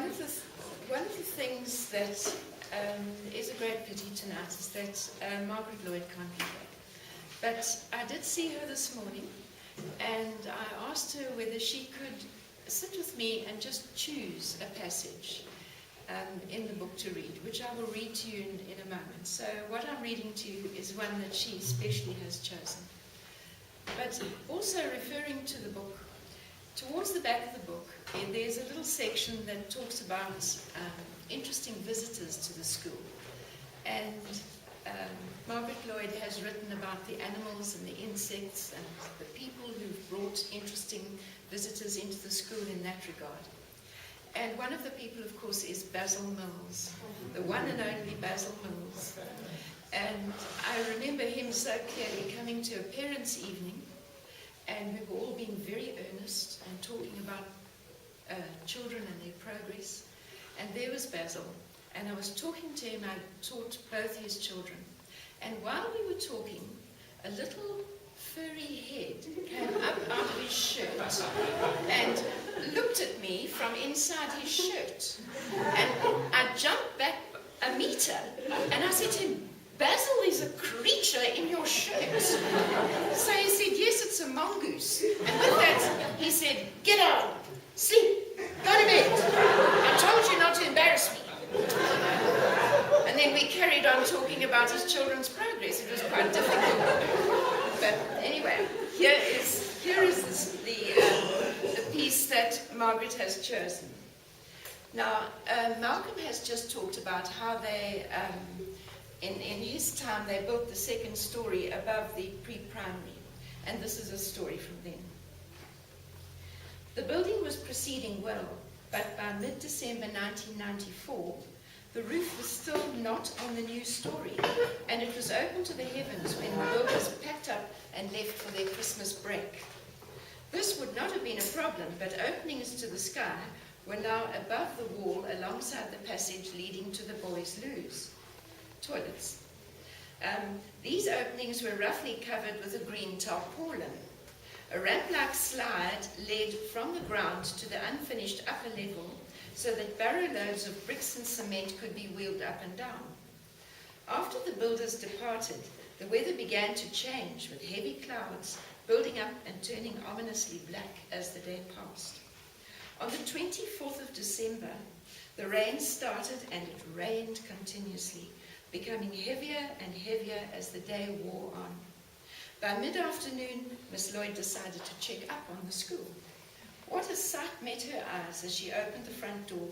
one of the things that is a great pity tonight is that Margaret Lloyd can't be here. But I did see her this morning, and I asked her whether she could sit with me and just choose a passage in the book to read, which I will read to you in a moment. So what I'm reading to you is one that she specially has chosen. But also referring to the book, towards the back of the book, there's a little section that talks about interesting visitors to the school. And Margaret Lloyd has written about the animals and the insects and the people who've brought interesting visitors into the school in that regard. And one of the people, of course, is Basil Mills, the one and only Basil Mills. And I remember him so clearly coming to a parents' evening, and we were all being very earnest and talking about children and their progress. And there was Basil, and I was talking to him. I taught both his children. And while we were talking, a little furry head came up out of his shirt and looked at me from inside his shirt. And I jumped back a meter, and I said to him, "Basil, there's a creature in your shirt." So he said, "Yes, it's a mongoose." And with that, he said, "Get down, sleep, go to bed. I told you not to embarrass me." And then we carried on talking about his children's progress. It was quite difficult. But anyway, here is the piece that Margaret has chosen. Now, Malcolm has just talked about how they, in his time, they built the second story above the pre-primary. And this is a story from then. The building was proceeding well, but by mid-December 1994, the roof was still not on the new story, and it was open to the heavens when the builders packed up and left for their Christmas break. This would not have been a problem, but openings to the sky were now above the wall alongside the passage leading to the boys' loos, toilets. These openings were roughly covered with a green tarpaulin. A ramp-like slide led from the ground to the unfinished upper level, so that barrow loads of bricks and cement could be wheeled up and down. After the builders departed, the weather began to change, with heavy clouds building up and turning ominously black as the day passed. On the 24th of December, the rain started, and it rained continuously, becoming heavier and heavier as the day wore on. By mid-afternoon, Miss Lloyd decided to check up on the school. What a sight met her eyes as she opened the front door.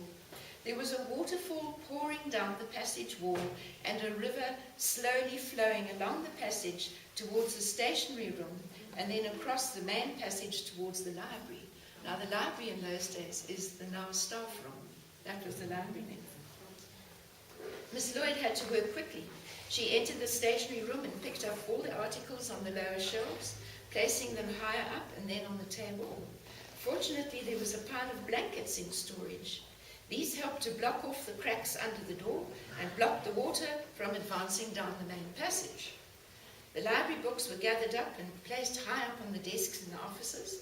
There was a waterfall pouring down the passage wall and a river slowly flowing along the passage towards the stationery room and then across the main passage towards the library. Now, the library in those days is the now staff room. That was the library then. Miss Lloyd had to work quickly. She entered the stationery room and picked up all the articles on the lower shelves, placing them higher up and then on the table. Fortunately, there was a pile of blankets in storage. These helped to block off the cracks under the door and block the water from advancing down the main passage. The library books were gathered up and placed high up on the desks in the offices.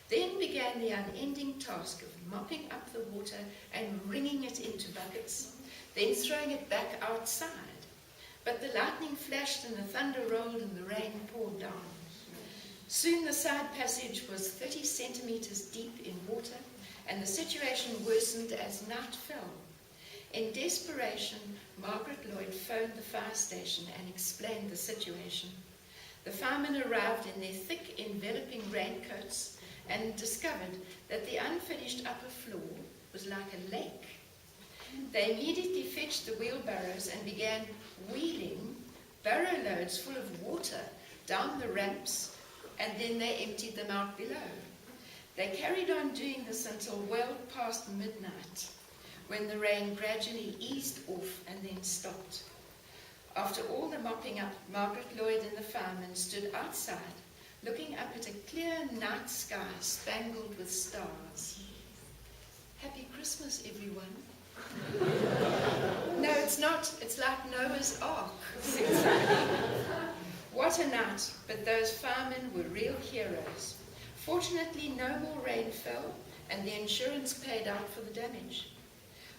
Then began the unending task of mopping up the water and wringing it into buckets, then throwing it back outside. But the lightning flashed and the thunder rolled and the rain poured down. Soon the side passage was 30 centimeters deep in water, and the situation worsened as night fell. In desperation, Margaret Lloyd phoned the fire station and explained the situation. The firemen arrived in their thick, enveloping raincoats and discovered that the unfinished upper floor was like a lake. They immediately fetched the wheelbarrows and began wheeling barrow loads full of water down the ramps, and then they emptied them out below. They carried on doing this until well past midnight, when the rain gradually eased off and then stopped. After all the mopping up, Margaret Lloyd and the firemen stood outside, looking up at a clear night sky spangled with stars. Happy Christmas, everyone. No, it's not. It's like Noah's Ark. What a night, but those firemen were real heroes. Fortunately, no more rain fell, and the insurance paid out for the damage.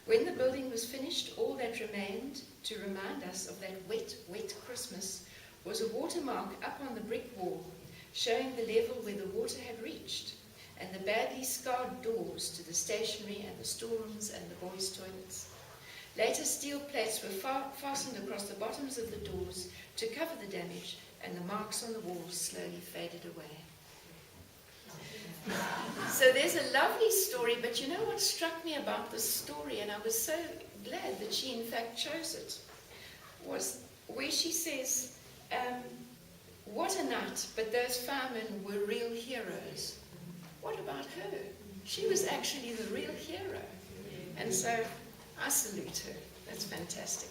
When the building was finished, all that remained to remind us of that wet, wet Christmas was a watermark up on the brick wall, showing the level where the water had reached, and the badly scarred doors to the stationery and the storerooms and the boys' toilets. Later, steel plates were fastened across the bottoms of the doors to cover the damage, and the marks on the walls slowly faded away. So there's a lovely story, but you know what struck me about this story, and I was so glad that she in fact chose it, was where she says, what a night, but those firemen were real heroes. What about her? She was actually the real hero. And so I salute her. That's fantastic.